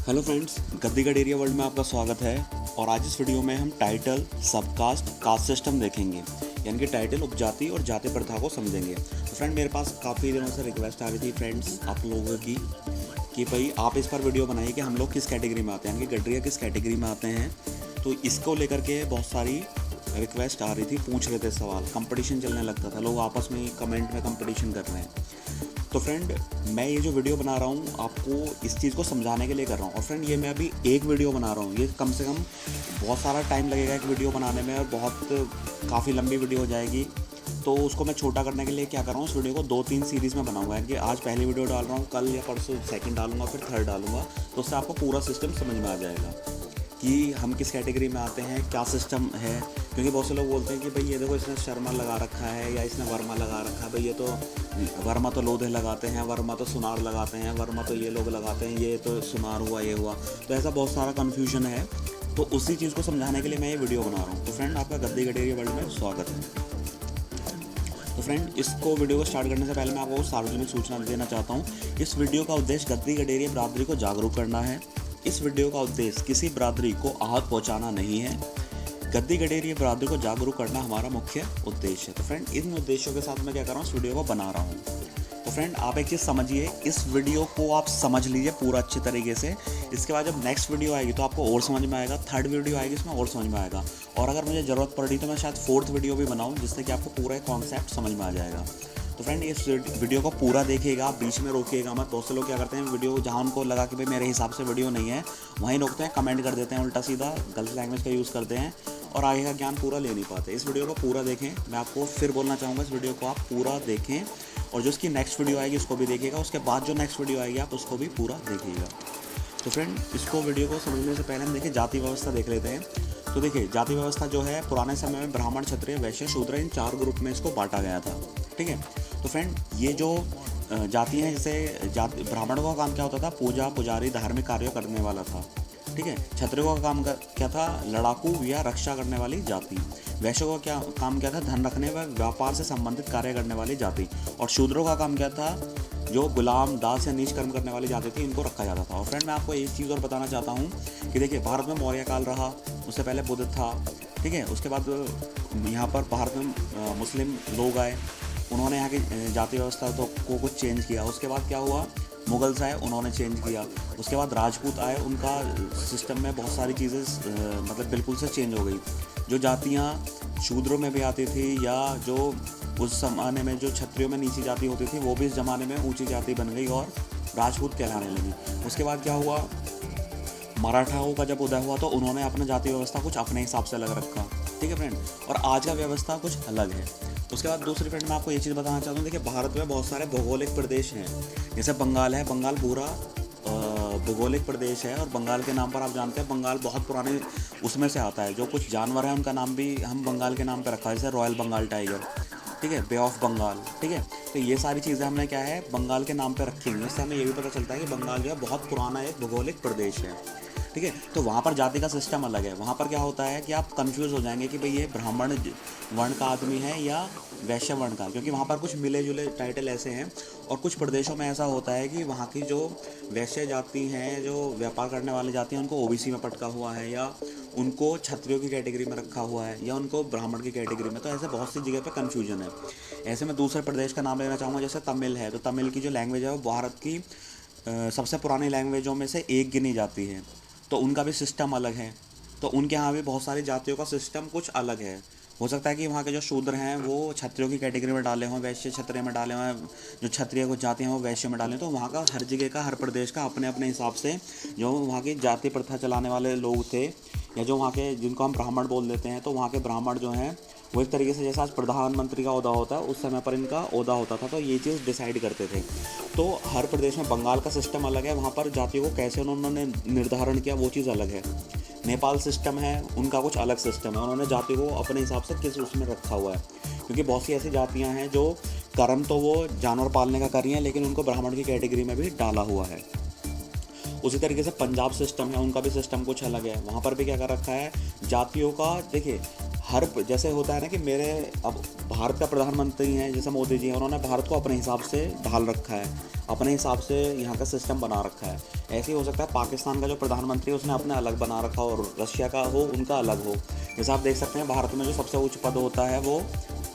Hello friends, गद्दी का डेरिया world में आपका स्वागत है। और आज इस वीडियो में हम टाइटल, सबकास्ट, कास्ट सिस्टम देखेंगे, यानी कि टाइटल, उपजाति और जाति प्रथा को समझेंगे। तो फ्रेंड, मेरे पास काफ़ी दिनों से रिक्वेस्ट आ रही थी फ्रेंड्स आप लोगों की कि भाई आप इस पर वीडियो बनाइए कि हम लोग किस कैटेगरी में आते हैं, यानी कि गडरिया किस कैटेगरी में आते हैं। तो इसको लेकर के बहुत सारी रिक्वेस्ट आ रही थी, पूछ रहे थे सवाल, कंपटीशन चलने लगता था, लोग आपस में कमेंट में कंपटीशन कर रहे हैं। तो फ्रेंड, मैं ये जो वीडियो बना रहा हूँ आपको इस चीज़ को समझाने के लिए कर रहा हूँ। और फ्रेंड, ये मैं अभी एक वीडियो बना रहा हूँ, ये कम से कम बहुत सारा टाइम लगेगा एक वीडियो बनाने में, और काफ़ी लंबी वीडियो हो जाएगी। तो उसको मैं छोटा करने के लिए क्या कर रहा हूँ, इस वीडियो को 2-3 सीरीज़ में बनाऊंगा, यानी कि आज पहली वीडियो डाल रहा हूँ, कल या परसों सेकंड डालूंगा, फिर थर्ड डालूंगा। तो उससे आपको पूरा सिस्टम समझ में आ जाएगा कि हम किस कैटेगरी में आते हैं, क्या सिस्टम है। क्योंकि बहुत से लोग बोलते हैं कि भाई ये देखो, इसने शर्मा लगा रखा है या इसने वर्मा लगा रखा है, भाई ये तो वर्मा तो लोधे लगाते हैं, वर्मा तो सुनार लगाते हैं, वर्मा तो ये लोग लगाते हैं, ये तो सुनार हुआ, ये हुआ। तो ऐसा बहुत सारा कन्फ्यूजन है। तो उसी चीज़ को समझाने के लिए मैं ये वीडियो बना रहा हूँ। तो फ्रेंड, आपका गद्दी का डेरिया वर्ल्ड में स्वागत है। तो फ्रेंड, इसको वीडियो को स्टार्ट करने से पहले मैं आपको सार्वजनिक सूचना देना चाहता हूँ। इस वीडियो का उद्देश्य गद्दी गडेरिया बिरादरी को जागरूक करना है। इस वीडियो का उद्देश्य किसी बिरादरी को आहत पहुंचाना नहीं है। गद्दी गडेरिया बिरादरी को जागरूक करना हमारा मुख्य उद्देश्य है। तो फ्रेंड, इन उद्देश्यों के साथ मैं क्या कर रहा हूँ, इस वीडियो को बना रहा हूँ। तो फ्रेंड, आप एक चीज़ समझिए, इस वीडियो को आप समझ लीजिए पूरा अच्छे तरीके से। इसके बाद जब नेक्स्ट वीडियो आएगी तो आपको और समझ में आएगा, थर्ड वीडियो आएगी इसमें और समझ में आएगा, और अगर मुझे ज़रूरत पड़ी तो मैं शायद फोर्थ वीडियो भी बनाऊँ, जिससे कि आपको पूरा कॉन्सेप्ट समझ में आ जाएगा। तो फ्रेंड, इस वीडियो को पूरा देखिएगा, बीच में रोकिएगा मत। बहुत से लोग क्या करते हैं, वीडियो जहाँ उनको लगा कि भाई मेरे हिसाब से वीडियो नहीं है, वहीं रोकते हैं, कमेंट कर देते हैं, उल्टा सीधा गलत लैंग्वेज का यूज़ करते हैं और आगे का ज्ञान पूरा ले नहीं पाते। इस वीडियो को पूरा देखें। मैं आपको फिर बोलना चाहूँगा, इस वीडियो को आप पूरा देखें, और जो इसकी नेक्स्ट वीडियो आएगी उसको भी देखिएगा, उसके बाद जो नेक्स्ट वीडियो आएगी आप उसको भी पूरा देखिएगा। तो फ्रेंड, इसको वीडियो को समझने से पहले हम देखिए जाति व्यवस्था देख लेते हैं। तो देखिए, जाति व्यवस्था जो है पुराने समय में ब्राह्मण, क्षत्रिय, वैश्य, शूद्र, इन 4 ग्रुप में इसको बांटा गया था। ठीक है। तो फ्रेंड, ये जो जाति हैं, जैसे ब्राह्मणों का काम क्या होता था, पूजा, पुजारी, धार्मिक कार्यों करने वाला था। ठीक है। क्षत्रियों का काम क्या था, लड़ाकू या रक्षा करने वाली जाति। वैश्यों का काम क्या था, धन रखने व व्यापार से संबंधित कार्य करने वाली जाति। और शूद्रों का काम क्या था, जो गुलाम, दास या नीच कर्म करने वाली जाति थी, इनको रखा जाता था। और फ्रेंड, मैं आपको एक चीज़ और बताना चाहता हूँ कि देखिए, भारत में मौर्य काल रहा, उससे पहले बुद्ध था। ठीक है। उसके बाद यहाँ पर भारत में मुस्लिम लोग आए, उन्होंने यहाँ की जाति व्यवस्था को कुछ चेंज किया। उसके बाद क्या हुआ, मुगल्स आए, उन्होंने चेंज किया। उसके बाद राजपूत आए, उनका सिस्टम में बहुत सारी चीज़ें मतलब बिल्कुल से चेंज हो गई। जो जातियाँ शूद्रों में भी आती थी, या जो उस ज़माने में जो क्षत्रियों में नीची जाति होती थी, वो भी इस ज़माने में ऊंची जाति बन गई और राजपूत कहलाने लगी। उसके बाद क्या हुआ, मराठाओं का जब उदय हुआ तो उन्होंने अपना जाति व्यवस्था कुछ अपने हिसाब से अलग रखा। ठीक है फ्रेंड। और आज का व्यवस्था कुछ अलग है। उसके बाद दूसरी फ्रेंड, मैं आपको ये चीज़ बताना चाहता हूँ, देखिए, भारत में बहुत सारे भौगोलिक प्रदेश हैं। जैसे बंगाल है, बंगाल पूरा भौगोलिक प्रदेश है, और बंगाल के नाम पर आप जानते हैं, बंगाल बहुत पुराने उसमें से आता है। जो कुछ जानवर हैं उनका नाम भी हम बंगाल के नाम पर रखा है, जैसे रॉयल बंगाल टाइगर। ठीक है। बे ऑफ बंगाल। ठीक है। तो ये सारी चीज़ें हमने क्या है, बंगाल के नाम पर रखी हुई हैं। इससे हमें ये भी पता चलता है कि बंगाल जो है बहुत पुराना एक भौगोलिक प्रदेश है। ठीक है। तो वहाँ पर जाति का सिस्टम अलग है। वहाँ पर क्या होता है कि आप कंफ्यूज हो जाएंगे कि भाई ये ब्राह्मण वर्ण का आदमी है या वैश्य वर्ण का, क्योंकि वहाँ पर कुछ मिले जुले टाइटल ऐसे हैं। और कुछ प्रदेशों में ऐसा होता है कि वहाँ की जो वैश्य जाति हैं, जो व्यापार करने वाली जाति हैं, उनको ओबीसी में पटका हुआ है, या उनको क्षत्रियों की कैटेगरी में रखा हुआ है, या उनको ब्राह्मण की कैटेगरी में। तो ऐसे बहुत सी जगह पर कन्फ्यूजन है। ऐसे में दूसरे प्रदेश का नाम लेना चाहूँगा, जैसे तमिल है। तो तमिल की जो लैंग्वेज है वो भारत की सबसे पुरानी लैंग्वेजों में से एक गिनी जाती है। तो उनका भी सिस्टम अलग है। तो उनके यहाँ भी बहुत सारी जातियों का सिस्टम कुछ अलग है। हो सकता है कि वहाँ के जो शूद्र हैं वो क्षत्रियों की कैटेगरी में डाले हों, वैश्य क्षत्रिय में डाले हों, जो क्षत्रिय कुछ जाति हैं वो वैश्य में डालें। तो वहाँ का हर जगह का, हर प्रदेश का अपने अपने हिसाब से जो वहाँ की जाति प्रथा चलाने वाले लोग थे, या जो वहाँ के, जिनको हम ब्राह्मण बोल देते हैं, तो वहाँ के ब्राह्मण जो हैं वो एक तरीके से, जैसा आज प्रधानमंत्री का ओहदा होता है, उस समय पर इनका ओहदा होता था। तो ये चीज़ डिसाइड करते थे। तो हर प्रदेश में बंगाल का सिस्टम अलग है, वहाँ पर जातियों को कैसे उन्होंने निर्धारण किया वो चीज़ अलग है। नेपाल सिस्टम है, उनका कुछ अलग सिस्टम है, उन्होंने जाति को अपने हिसाब से किस उसमें रखा हुआ है। क्योंकि बहुत सी ऐसी जातियाँ हैं जो कर्म तो वो जानवर पालने का कर रही हैं, लेकिन उनको ब्राह्मण की कैटेगरी में भी डाला हुआ है। उसी तरीके से पंजाब सिस्टम है, उनका भी सिस्टम कुछ अलग है। वहाँ पर भी क्या कर रखा है, जातियों का, देखिए, जैसे होता है ना कि मेरे अब भारत का प्रधानमंत्री हैं जैसे मोदी जी हैं, उन्होंने भारत को अपने हिसाब से ढाल रखा है, अपने हिसाब से यहाँ का सिस्टम बना रखा है। ऐसे ही हो सकता है पाकिस्तान का जो प्रधानमंत्री है उसने अपने अलग बना रखा हो, और रशिया का हो उनका अलग हो। जैसे आप देख सकते हैं भारत में जो सबसे उच्च पद होता है वो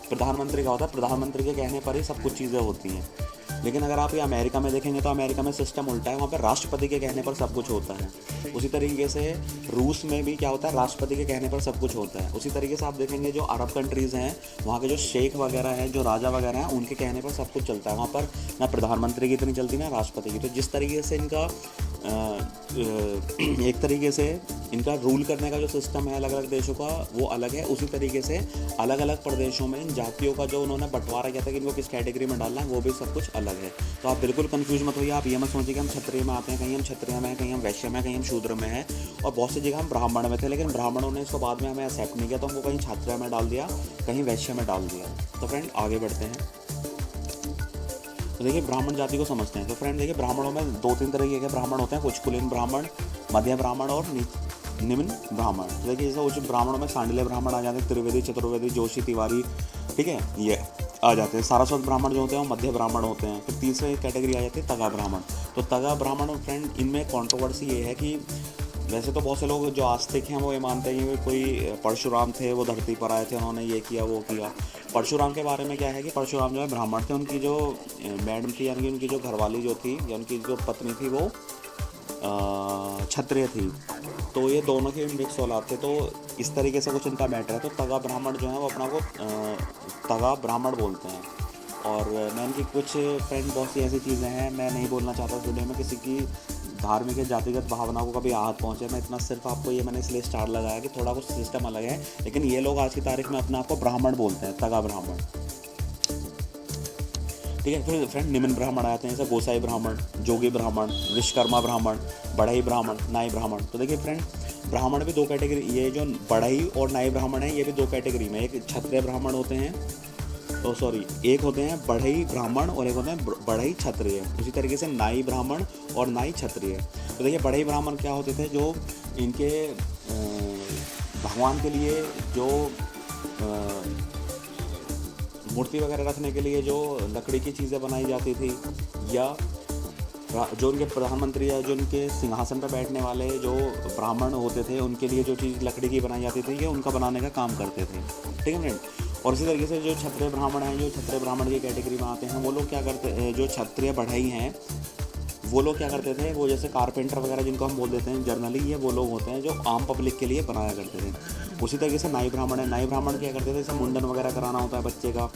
प्रधानमंत्री का होता है, प्रधानमंत्री के कहने पर ही सब कुछ चीज़ें होती हैं। लेकिन अगर आप ये अमेरिका में देखेंगे तो अमेरिका में सिस्टम उल्टा है, वहाँ पर राष्ट्रपति के कहने पर सब कुछ होता है। उसी तरीके से रूस में भी क्या होता है, राष्ट्रपति के कहने पर सब कुछ होता है। उसी तरीके से आप देखेंगे जो अरब कंट्रीज़ हैं वहाँ के जो शेख वगैरह हैं, जो राजा वगैरह हैं, उनके कहने पर सब कुछ चलता है। वहाँ पर ना प्रधानमंत्री की इतनी चलती ना राष्ट्रपति की। तो जिस तरीके से इनका एक तरीके से इनका रूल करने का जो सिस्टम है अलग अलग देशों का वो अलग है। उसी तरीके से अलग अलग प्रदेशों में इन जातियों का जो उन्होंने बंटवारा किया था कि इनको किस कैटेगरी में डालना है वो भी सब कुछ अलग है। तो आप बिल्कुल कंफ्यूज मत होइए, आप ये मत सोचिए कि हम क्षत्रिय में आते हैं, कहीं हम क्षत्रिय में हैं, कहीं हम वैश्य में, कहीं हम शूद्र में हैं। और बहुत सी जगह हम ब्राह्मण में थे, लेकिन ब्राह्मणों ने इसको बाद में हमें एक्सेप्ट नहीं किया, तो हमको कहीं क्षत्रिय में डाल दिया, कहीं वैश्य में डाल दिया। तो फ्रेंड आगे बढ़ते हैं। तो देखिए ब्राह्मण जाति को समझते हैं। तो फ्रेंड देखिए ब्राह्मणों में 2-3 तरीके के ब्राह्मण होते हैं, कुछ कुलीन ब्राह्मण, मध्य ब्राह्मण और निम्न ब्राह्मण। तो देखिए जैसे उच्च ब्राह्मणों में सांडिल्य ब्राह्मण आ जाते हैं, त्रिवेदी, चतुर्वेदी, जोशी, तिवारी, ठीक है, ये आ जाते हैं। सारस्वत ब्राह्मण जो होते हैं वो मध्य ब्राह्मण होते हैं। फिर तीसरी कैटेगरी आ जाती है तगा ब्राह्मण। तो तगा ब्राह्मण फ्रेंड इनमें कॉन्ट्रोवर्सी ये है कि वैसे तो बहुत से लोग जो आस्तिक हैं वो ये मानते हैं कि कोई परशुराम थे, वो धरती पर आए थे, उन्होंने ये किया वो किया। परशुराम के बारे में क्या है कि परशुराम जो है ब्राह्मण थे, उनकी जो मैडम थी यानी कि उनकी जो घरवाली जो थी या उनकी जो पत्नी थी वो क्षत्रिय थी। तो ये दोनों के मिक्स औलाद थे। तो इस तरीके से कुछ इनका मैटर है। तो तगा ब्राह्मण जो है वो अपना को तगा ब्राह्मण बोलते हैं। और मैं इनकी कुछ फ्रेंड बहुत सी ऐसी चीज़ें हैं, मैं नहीं बोलना चाहता इस वीडियो में किसी की धार्मिक या जातिगत भावना को कभी आहत पहुंचे। मैं इतना सिर्फ आपको ये मैंने इसलिए स्टार लगाया कि थोड़ा कुछ सिस्टम अलग है, लेकिन ये लोग आज की तारीख में अपने आप को ब्राह्मण बोलते हैं, तगा ब्राह्मण, ठीक है। फिर फ्रेंड निम्न ब्राह्मण आते हैं, जैसे गोसाई ब्राह्मण, जोगी ब्राह्मण, विश्वकर्मा ब्राह्मण, बढ़ई ब्राह्मण, नाई ब्राह्मण। तो देखिए फ्रेंड ब्राह्मण भी 2 कैटेगरी, ये जो बढ़ई और नाई ब्राह्मण है ये भी 2 कैटेगरी में, एक क्षत्रिय ब्राह्मण होते हैं, तो सॉरी एक होते हैं बढ़ई ब्राह्मण और एक होते हैं बढ़ई क्षत्रिय। उसी तरीके से नाई ब्राह्मण और नाई क्षत्रिय। तो देखिए बढ़ई ब्राह्मण क्या होते थे, जो इनके भगवान के लिए जो मूर्ति वगैरह रखने के लिए जो लकड़ी की चीज़ें बनाई जाती थी, या जो उनके प्रधानमंत्री या जो उनके सिंहासन पर बैठने वाले जो ब्राह्मण होते थे उनके लिए जो चीज़ लकड़ी की बनाई जाती थी ये उनका बनाने का काम करते थे, ठीक है फ्रेंड। और इसी तरीके से जो क्षत्रिय ब्राह्मण हैं, जो क्षत्रिय ब्राह्मण की कैटेगरी में आते हैं, वो लोग क्या करते हैं, जो क्षत्रिय बढ़ई हैं वो लोग क्या करते थे, वो जैसे कारपेंटर वगैरह जिनको हम बोल देते हैं जनरली, ये वो लोग होते हैं जो आम पब्लिक के लिए बनाया करते थे। उसी तरीके से नाई ब्राह्मण है, नाई ब्राह्मण क्या करते थे, जैसे मुंडन वगैरह कराना होता है बच्चे का,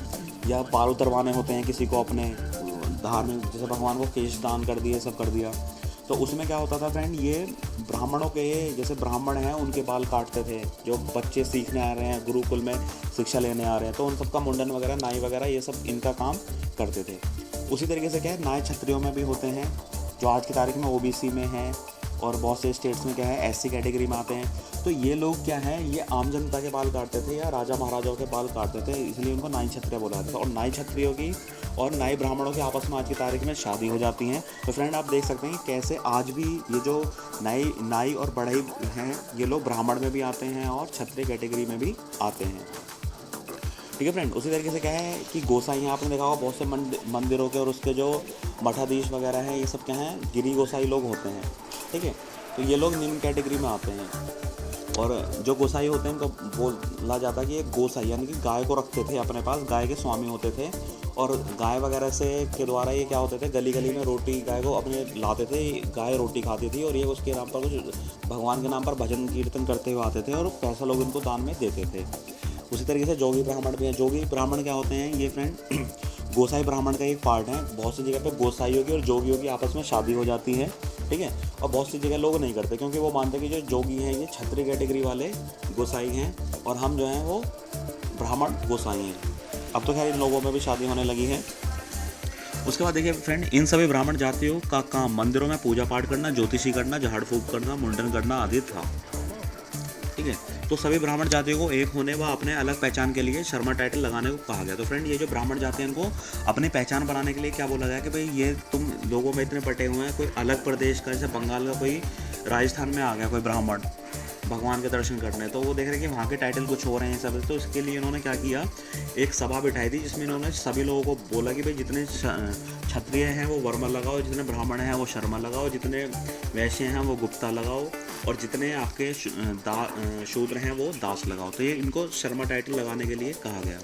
या बाल उतरवाने होते हैं किसी को अपने धार्मिक, जैसे भगवान को केश दान कर दिए, सब कर दिया, तो उसमें क्या होता था फ्रेंड, ये ब्राह्मणों के जैसे ब्राह्मण हैं उनके बाल काटते थे, जो बच्चे सीखने आ रहे हैं, गुरुकुल में शिक्षा लेने आ रहे हैं, तो उन सबका मुंडन वगैरह, नाई वगैरह ये सब इनका काम करते थे। उसी तरीके से क्या है, नाई क्षत्रियों में भी होते हैं, जो आज की तारीख में ओबीसी में हैं, और बहुत से स्टेट्स में क्या है एससी कैटेगरी में आते हैं। तो ये लोग क्या है, ये आम जनता के बाल काटते थे या राजा महाराजाओं के बाल काटते थे, इसलिए उनको नाई क्षत्रिय बोला जाता था। और नाई क्षत्रियों की और नाई ब्राह्मणों की आपस में आज की तारीख में शादी हो जाती हैं। तो फ्रेंड आप देख सकते हैं कैसे आज भी ये जो नाई और बढ़ई हैं ये लोग ब्राह्मण में भी आते हैं और क्षत्रिय कैटेगरी में भी आते हैं, ठीक है फ्रेंड। उसी तरीके से क्या है कि गोसाई हैं, आपने देखा होगा बहुत से मंदिरों के और उसके जो मठाधीश वगैरह हैं ये सब क्या हैं, गिरी गोसाई लोग होते हैं, ठीक है। तो ये लोग निम्न कैटेगरी में आते हैं। और जो गोसाई होते हैं इनको बोला जाता है कि ये गोसाई यानी कि गाय को रखते थे अपने पास, गाय के स्वामी होते थे, और गाय वगैरह से के द्वारा ये क्या होते थे, गली गली में रोटी गाय को अपने लाते थे, गाय रोटी खाती थी, और ये उसके नाम पर कुछ भगवान के नाम पर भजन कीर्तन करते हुए आते थे, और पैसा लोग इनको दान में देते थे। उसी तरीके से जोगी ब्राह्मण भी हैं। जोगी ब्राह्मण क्या होते हैं, ये फ्रेंड गोसाई ब्राह्मण का एक पार्ट है। बहुत सी जगह पे गोसाइयों की और जोगियों की आपस में शादी हो जाती है, ठीक है। और बहुत सी जगह लोग नहीं करते, क्योंकि वो मानते हैं कि जो जोगी हैं ये क्षत्रिय कैटेगरी वाले गोसाई हैं, और हम जो हैं वो ब्राह्मण गोसाई हैं। अब तो खैर इन लोगों में भी शादी होने लगी है। उसके बाद देखिए फ्रेंड, इन सभी ब्राह्मण जातियों का काम मंदिरों में पूजा पाठ करना, ज्योतिषी करना, झाड़ फूक करना, मुंडन करना आदि था, ठीक है। तो सभी ब्राह्मण जातियों को एक होने व अपने अलग पहचान के लिए शर्मा टाइटल लगाने को कहा गया। तो फ्रेंड ये जो ब्राह्मण जाति हैं इनको अपनी पहचान बनाने के लिए क्या बोला गया कि भाई ये तुम लोगों में इतने बटे हुए हैं, कोई अलग प्रदेश का, जैसे बंगाल का कोई राजस्थान में आ गया कोई ब्राह्मण, भगवान के दर्शन करने। तो वो देख रहे हैं कि वहाँ के टाइटल कुछ हो रहे हैं सब, तो इसके लिए इन्होंने क्या किया, एक सभा बिठाई थी जिसमें इन्होंने सभी लोगों को बोला कि भाई जितने क्षत्रिय हैं वो वर्मा लगाओ, जितने ब्राह्मण हैं वो शर्मा लगाओ, जितने वैश्य हैं वो गुप्ता लगाओ, और जितने आपके शूद्र हैं वो दास लगाओ। तो ये इनको शर्मा टाइटल लगाने के लिए कहा गया।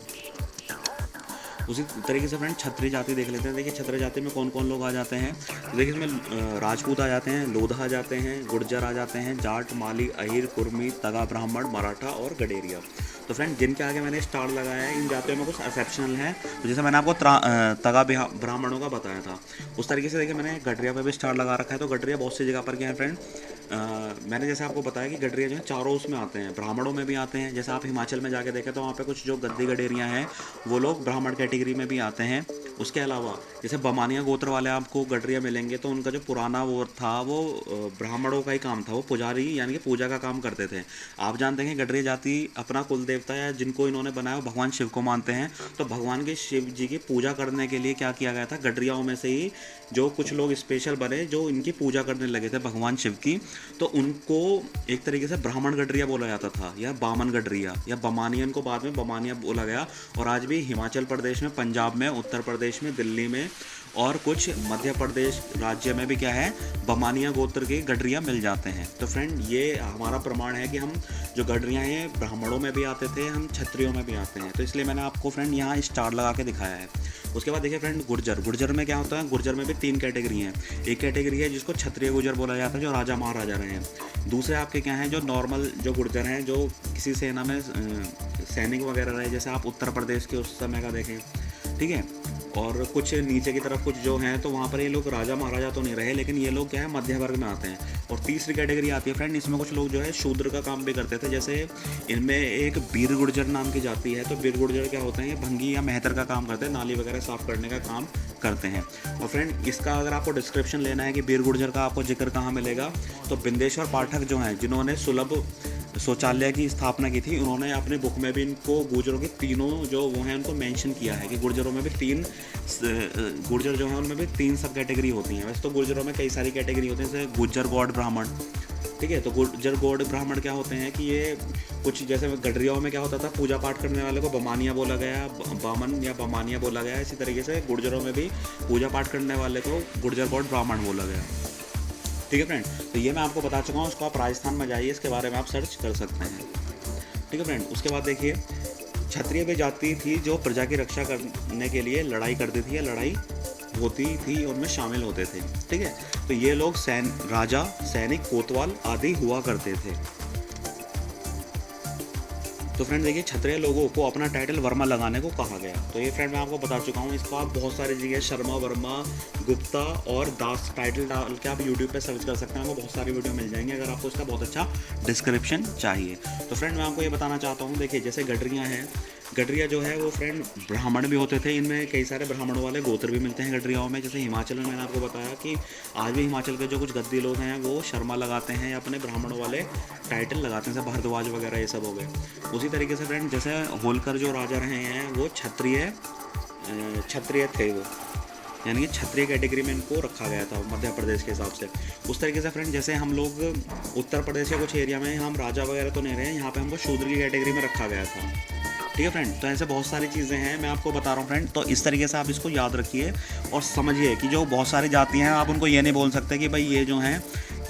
उसी तरीके से फ्रेंड क्षत्रिय जाति देख लेते हैं। देखिए क्षत्रिय जाति में कौन कौन लोग आ जाते हैं, तो देखिए इसमें राजपूत आ जाते हैं, लोधा आ जाते हैं, गुर्जर आ जाते हैं, जाट, माली, अहिर, कुर्मी, तगा ब्राह्मण, मराठा और गडेरिया। तो फ्रेंड जिनके आगे मैंने स्टार लगाया है इन जातियों में कुछ एक्सेप्शनल हैं, तो जैसे मैंने आपको तगा ब्राह्मणों का बताया था उस तरीके से देखिए मैंने गडरिया पे भी स्टार लगा रखा है। तो गडरिया बहुत सी जगह पर क्या है फ्रेंड, मैंने जैसे आपको बताया कि गडरिया जो है चारों उसमें आते हैं, ब्राह्मणों में भी आते हैं। जैसे आप हिमाचल में जाके देखें तो वहाँ पे कुछ जो गद्दी गडेरियाँ हैं वो लोग ब्राह्मण कैटेगरी में भी आते हैं। उसके अलावा जैसे बमानिया गोत्र वाले आपको गडरिया मिलेंगे, तो उनका जो पुराना वो था वो ब्राह्मणों का ही काम था, वो पुजारी यानी कि पूजा का काम करते थे। आप जानते हैं गडरिया जाति अपना कुल देवता या जिनको इन्होंने बनाया वो भगवान शिव को मानते हैं। तो भगवान के शिव जी की पूजा करने के लिए क्या किया गया था, गडरियाओं में से ही जो कुछ लोग स्पेशल बने जो इनकी पूजा करने लगे थे भगवान शिव की, तो उनको एक तरीके से ब्राह्मण गडरिया बोला जाता था या बामन गडरिया या बमानियन को बाद में बमानिया बोला गया। और आज भी हिमाचल प्रदेश में, पंजाब में, उत्तर प्रदेश में, दिल्ली में और कुछ मध्य प्रदेश राज्य में भी क्या है, बमानिया गोत्र के गडरिया मिल जाते हैं। तो फ्रेंड ये हमारा प्रमाण है कि हम जो गडरिया हैं ब्राह्मणों में भी आते थे, हम क्षत्रियों में भी आते हैं। तो इसलिए मैंने आपको फ्रेंड यहाँ स्टार लगा के दिखाया है। उसके बाद देखिए फ्रेंड गुर्जर में क्या होता है, गुर्जर में भी 3 कैटेगरी हैं। एक कैटेगरी है जिसको क्षत्रिय गुर्जर बोला जाता है जो राजा महाराजा रहे हैं। दूसरे आपके क्या हैं जो नॉर्मल जो गुर्जर हैं जो किसी सेना में सैनिक वगैरह रहे, जैसे आप उत्तर प्रदेश के उस समय का देखें, ठीक है। और कुछ नीचे की तरफ कुछ जो हैं तो वहाँ पर ये लोग राजा महाराजा तो नहीं रहे, लेकिन ये लोग क्या है मध्य वर्ग में आते हैं। और तीसरी कैटेगरी आती है फ्रेंड, इसमें कुछ लोग जो है शूद्र का काम भी करते थे। जैसे इनमें एक बीर गुर्जर नाम की जाति है। तो बीर गुर्जर क्या होते हैं, ये भंगी या मेहतर का काम करते हैं, नाली वगैरह साफ करने का काम करते हैं। और फ्रेंड इसका अगर आपको डिस्क्रिप्शन लेना है कि बीर गुर्जर का आपको जिक्र कहाँ मिलेगा, तो बिंदेश्वर पाठक जो हैं जिन्होंने सुलभ शौचालय की स्थापना की थी, उन्होंने अपने बुक में भी इनको गुर्जरों के तीनों जो वो हैं उनको मेंशन किया है कि गुर्जरों में भी 3 गुर्जर जो हैं उनमें भी 3 सब कैटेगरी होती हैं। वैसे तो गुर्जरों में कई सारी कैटेगरी होती हैं, जैसे गुर्जर गौड़ ब्राह्मण, ठीक है। तो गुर्जर गौड़ ब्राह्मण क्या होते हैं कि ये कुछ जैसे गडरियाओं में क्या होता था, पूजा पाठ करने वाले को बमानिया बोला गया, बामन या बमानिया बोला गया। इसी तरीके से गुर्जरों में भी पूजा पाठ करने वाले को गुर्जर गौड़ ब्राह्मण बोला गया, ठीक है फ्रेंड। तो ये मैं आपको बता चुका हूँ, इसको आप राजस्थान में जाइए, इसके बारे में आप सर्च कर सकते हैं, ठीक है फ्रेंड। उसके बाद देखिए क्षत्रिय वे जाति थी जो प्रजा की रक्षा करने के लिए लड़ाई करती थी या लड़ाई होती थी उनमें शामिल होते थे, ठीक है। तो ये लोग राजा, सैनिक, कोतवाल आदि हुआ करते थे। तो फ्रेंड देखिए क्षत्रिय लोगों को अपना टाइटल वर्मा लगाने को कहा गया। तो ये फ्रेंड मैं आपको बता चुका हूँ, इसको आप बहुत सारी जगह शर्मा, वर्मा, गुप्ता और दास टाइटल डाल के आप यूट्यूब पे सर्च कर सकते हैं, आपको बहुत सारी वीडियो मिल जाएंगी अगर आपको इसका बहुत अच्छा डिस्क्रिप्शन चाहिए। तो फ्रेंड मैं आपको ये बताना चाहता हूँ, देखिए जैसे गडरियाँ हैं, गडरिया जो है वो फ्रेंड ब्राह्मण भी होते थे, इनमें कई सारे ब्राह्मणों वाले गोत्र भी मिलते हैं गडरियाओं में। जैसे हिमाचल में मैंने आपको बताया कि आज भी हिमाचल के जो कुछ गद्दी लोग हैं वो शर्मा लगाते हैं या अपने ब्राह्मणों वाले टाइटल लगाते हैं, जैसे भारद्वाज वगैरह ये सब हो गए। उसी तरीके से फ्रेंड जैसे होलकर जो राजा रहे हैं वो क्षत्रिय थे, वो यानी कि क्षत्रिय कैटेगरी में इनको रखा गया था मध्य प्रदेश के हिसाब से। उस तरीके से फ्रेंड जैसे हम लोग उत्तर प्रदेश के कुछ एरिया में हम राजा वगैरह तो नहीं रहे, यहाँ पे हमको शूद्र की कैटेगरी में रखा गया था, ठीक है फ्रेंड। तो ऐसे बहुत सारी चीज़ें हैं मैं आपको बता रहा हूँ फ्रेंड। तो इस तरीके से आप इसको याद रखिए और समझिए कि जो बहुत सारी जातियाँ हैं आप उनको ये नहीं बोल सकते कि भाई ये जो हैं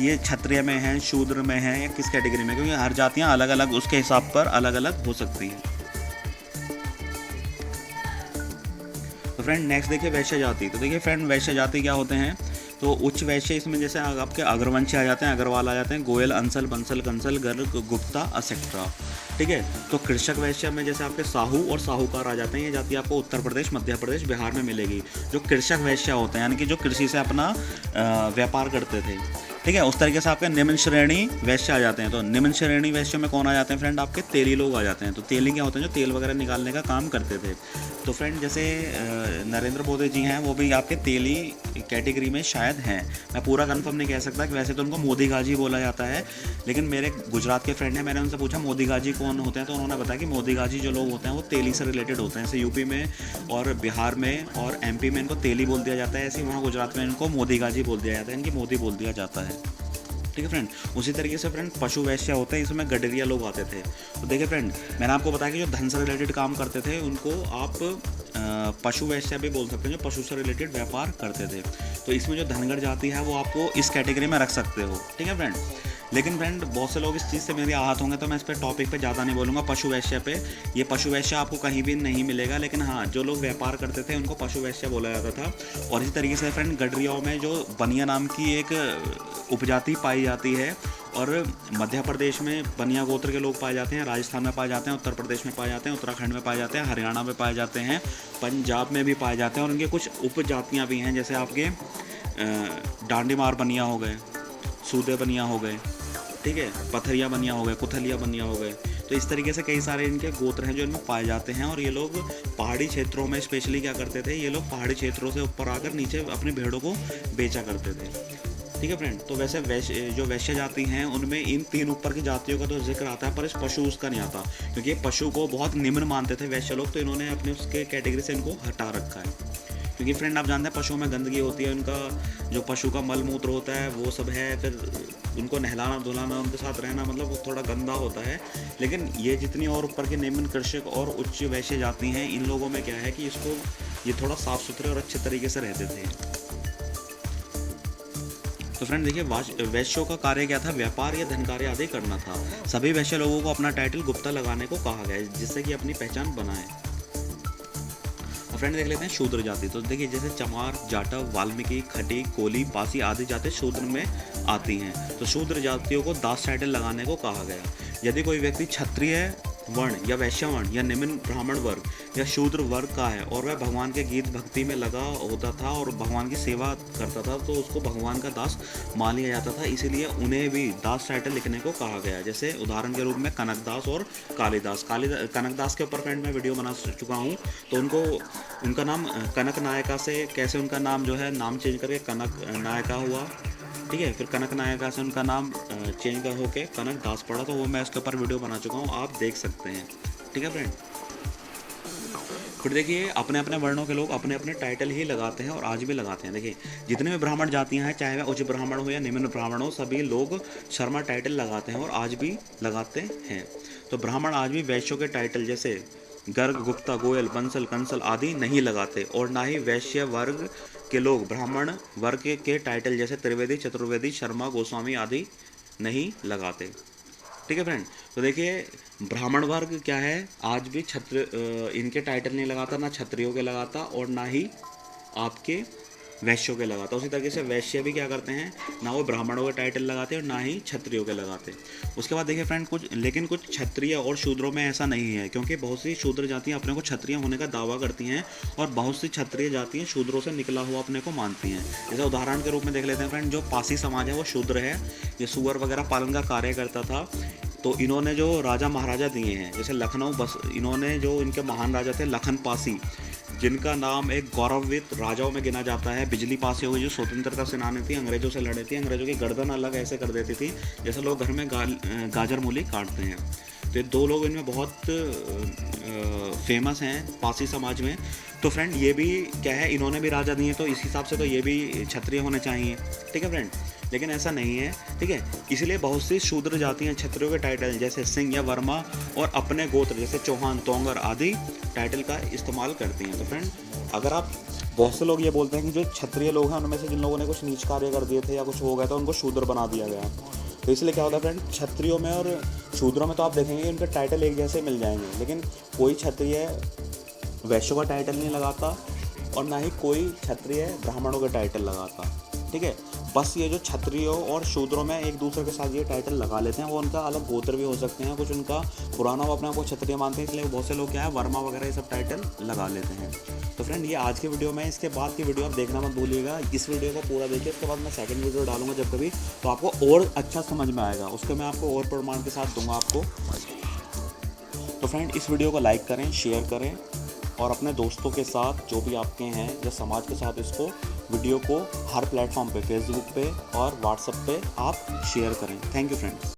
ये क्षत्रिय में हैं, शूद्र में हैं या किस कैटेगरी में, क्योंकि हर जातियाँ अलग अलग उसके हिसाब पर अलग अलग हो सकती हैं। तो फ्रेंड नेक्स्ट देखिए वैश्य जाति। तो देखिए फ्रेंड वैश्य जाति क्या होते हैं, तो उच्च वैश्य इसमें जैसे आपके अग्रवंशी आ जाते हैं, अग्रवाल आ जाते हैं, गोयल, अंसल, बंसल, कंसल, गर्ग, गुप्ता, एसेट्रा, ठीक है। तो कृषक वैश्य में जैसे आपके साहू और साहूकार आ जाते हैं, ये जाति आपको उत्तर प्रदेश, मध्य प्रदेश, बिहार में मिलेगी। जो कृषक वैश्य होते हैं यानी कि जो कृषि से अपना व्यापार करते थे, ठीक है। उस तरीके से आपके निम्न श्रेणी वैश्य आ जाते हैं। तो निम्न श्रेणी वैश्य में कौन आ जाते हैं फ्रेंड, आपके तेली लोग आ जाते हैं। तो तेली क्या होते हैं, जो तेल वगैरह निकालने का काम करते थे। तो फ्रेंड जैसे नरेंद्र मोदी जी हैं वो भी आपके तेली कैटेगरी में शायद हैं, मैं पूरा कंफर्म नहीं कह सकता कि वैसे तो उनको मोदी गाजी बोला जाता है, लेकिन मेरे गुजरात के फ्रेंड हैं, मैंने उनसे पूछा मोदी गाजी कौन होते हैं, तो उन्होंने बताया कि मोदी गाजी जो लोग होते हैं वो तेली से रिलेटेड होते हैं। जैसे यूपी में और बिहार में और एमपी में इनको तेली बोल दिया जाता है, ऐसे वहाँ गुजरात में इनको मोदी गाजी बोल दिया जाता है, इनकी मोदी बोल दिया जाता है, ठीक है फ्रेंड। उसी तरीके से फ्रेंड पशु वैश्य होते हैं, इसमें गडरिया लोग आते थे। तो देखिए फ्रेंड, मैंने आपको बताया कि जो धन से रिलेटेड काम करते थे उनको आप पशु वैश्य भी बोल सकते हैं, जो पशु से रिलेटेड व्यापार करते थे। तो इसमें जो धनगर जाति है वो आपको इस कैटेगरी में रख सकते हो, ठीक है फ्रेंड। लेकिन फ्रेंड बहुत से लोग इस चीज़ से मेरे आहत होंगे, तो मैं इस पर टॉपिक पे ज़्यादा नहीं बोलूँगा। पशु वैश्य पे, ये पशु वैश्य आपको कहीं भी नहीं मिलेगा, लेकिन हाँ जो लोग व्यापार करते थे उनको पशु वैश्य बोला जाता था। और इसी तरीके से फ्रेंड गडरियाओं में जो बनिया नाम की एक उपजाति पाई जाती है, और मध्य प्रदेश में बनिया गोत्र के लोग पाए जाते हैं, राजस्थान में पाए जाते हैं, उत्तर प्रदेश में पाए जाते हैं, उत्तराखंड में पाए जाते हैं, हरियाणा में पाए जाते हैं, पंजाब में भी पाए जाते हैं। और उनके कुछ उपजातियाँ भी हैं, जैसे आपके डांडी मार बनिया हो गए, सूदे बनिया हो गए, ठीक है, पथरिया बनिया हो गए, कुथलिया बनिया हो गए। तो इस तरीके से कई सारे इनके गोत्र हैं जो इनमें पाए जाते हैं। और ये लोग पहाड़ी क्षेत्रों में स्पेशली क्या करते थे, ये लोग पहाड़ी क्षेत्रों से ऊपर आकर नीचे अपनी भेड़ों को बेचा करते थे, ठीक है फ्रेंड। तो वैसे जो वैश्य जाति हैं उनमें इन 3 ऊपर की जातियों का तो जिक्र आता है, पर इस पशु उसका नहीं आता, क्योंकि पशु को बहुत निम्न मानते थे वैश्य लोग। तो इन्होंने अपने उसके कैटेगरी से इनको हटा रखा है, क्योंकि फ्रेंड आप जानते हैं पशुओं में गंदगी होती है, उनका जो पशु का मल मूत्र होता है वो सब है, फिर उनको नहलाना धुलाना, उनके साथ रहना, मतलब वो थोड़ा गंदा होता है। लेकिन ये जितनी और ऊपर के निम्न कृषक और उच्च वैश्य जाति हैं, इन लोगों में क्या है कि इसको ये थोड़ा साफ सुथरे और अच्छे तरीके से रहते थे। तो फ्रेंड देखिए, वैश्यों का कार्य क्या था, व्यापार या धन कार्य आदि करना था। सभी वैश्य लोगों को अपना टाइटल गुप्ता लगाने को कहा गया है, जिससे कि अपनी पहचान बनाए। फ्रेंड देख लेते हैं शूद्र जाति। तो देखिए जैसे चमार, जाटव, वाल्मीकि, खटी, कोली, पासी आदि जाति शूद्र में आती हैं। तो शूद्र जातियों को दास टाइटल लगाने को कहा गया। यदि कोई व्यक्ति क्षत्रिय वर्ण या वैश्य वर्ण या निम्न ब्राह्मण वर्ग या शूद्र वर्ग का है और वह भगवान के गीत भक्ति में लगा होता था और भगवान की सेवा करता था, तो उसको भगवान का दास मान लिया जाता था। इसीलिए उन्हें भी दास टाइटल लिखने को कहा गया। जैसे उदाहरण के रूप में कनकदास और कालिदास। कनकदास के ऊपर फ्रेंड मैं वीडियो बना चुका हूँ, तो उनका नाम कनक नायका से कैसे उनका नाम जो है नाम चेंज करके कनक नायका हुआ, ठीक है। फिर कनक नायका से उनका नाम चेंज कर होके कनक दास पड़ा, तो वो मैं इसके ऊपर वीडियो बना चुका हूँ, आप देख सकते हैं, ठीक है फ्रेंड। फिर देखिए अपने अपने वर्णों के लोग अपने अपने टाइटल ही लगाते हैं और आज भी लगाते हैं। देखिए जितने भी ब्राह्मण जातियाँ हैं, चाहे वह उच्च ब्राह्मण हो या निम्न ब्राह्मण हो, सभी लोग शर्मा टाइटल लगाते हैं और आज भी लगाते हैं। तो ब्राह्मण आज भी वैश्यों के टाइटल जैसे गर्ग, गुप्ता, गोयल, बंसल, कंसल आदि नहीं लगाते, और ना ही वैश्य वर्ग के लोग ब्राह्मण वर्ग के टाइटल जैसे त्रिवेदी, चतुर्वेदी, शर्मा, गोस्वामी आदि नहीं लगाते, ठीक है फ्रेंड। तो देखिए ब्राह्मण वर्ग क्या है, आज भी इनके टाइटल नहीं लगाता, ना क्षत्रियों के लगाता और ना ही आपके वैश्यों के लगाता। उसी तरीके से वैश्य भी क्या करते हैं, ना वो ब्राह्मणों के टाइटल लगाते और ना ही क्षत्रियों के लगाते। उसके बाद देखिए फ्रेंड कुछ क्षत्रिय और शूद्रों में ऐसा नहीं है, क्योंकि बहुत सी शूद्र जातियाँ अपने को क्षत्रिय होने का दावा करती हैं और बहुत सी क्षत्रिय जातियाँ शूद्रों से निकला हुआ अपने को मानती हैं। जैसे उदाहरण के रूप में देख लेते हैं फ्रेंड, जो पासी समाज है वो शूद्र है, ये सुअर वगैरह पालन का कार्य करता था। तो इन्होंने जो राजा महाराजा दिए हैं, जैसे लखनऊ बस, इन्होंने जो इनके महान राजा थे लखन पासी, जिनका नाम एक गौरवित राजाओं में गिना जाता है। बिजली पासी हुई जो स्वतंत्रता सेनानी थी, अंग्रेजों से लड़ी थी, अंग्रेजों की गर्दन अलग ऐसे कर देती थी जैसे लोग घर में गाजर मूली काटते हैं। तो ये 2 लोग इनमें बहुत फेमस हैं पासी समाज में। तो फ्रेंड ये भी क्या है, इन्होंने भी राजा दिए, तो इस हिसाब से तो ये भी क्षत्रिय होने चाहिए, ठीक है फ्रेंड। लेकिन ऐसा नहीं है, ठीक है। इसलिए बहुत सी शूद्र जातियाँ क्षत्रियों के टाइटल जैसे सिंह या वर्मा और अपने गोत्र जैसे चौहान, तोंगर आदि टाइटल का इस्तेमाल करती हैं। तो फ्रेंड अगर आप, बहुत से लोग ये बोलते हैं कि जो क्षत्रिय लोग हैं उनमें से जिन लोगों ने कुछ नीच कार्य कर दिए थे या कुछ हो गया था उनको शूद्र बना दिया गया। तो इसलिए क्या होता है फ्रेंड, क्षत्रियों में और शूद्रों में तो आप देखेंगे उनके टाइटल एक जैसे मिल जाएंगे, लेकिन कोई क्षत्रिय वैश्यों का टाइटल नहीं लगाता और ना ही कोई क्षत्रिय ब्राह्मणों का टाइटल लगाता, ठीक है। बस ये जो क्षत्रियों और शूद्रों में एक दूसरे के साथ ये टाइटल लगा लेते हैं, वो उनका अलग गोत्र भी हो सकते हैं, कुछ उनका पुराना वो अपने आप को क्षत्रिय मानते हैं, इसलिए बहुत से लोग क्या है वर्मा वगैरह ये सब टाइटल लगा लेते हैं। तो फ्रेंड ये आज की वीडियो में, इसके बाद की वीडियो आप देखना मत भूलिएगा। इस वीडियो को पूरा देखिए, उसके बाद मैं सेकंड वीडियो डालूंगा जब कभी, तो आपको और अच्छा समझ में आएगा, उसके मैं आपको और प्रमाण के साथ दूंगा आपको। तो फ्रेंड इस वीडियो को लाइक करें, शेयर करें और अपने दोस्तों के साथ जो भी आपके हैं या समाज के साथ इसको वीडियो को हर प्लेटफॉर्म पे, फेसबुक पे और व्हाट्सएप पे आप शेयर करें। Thank you friends.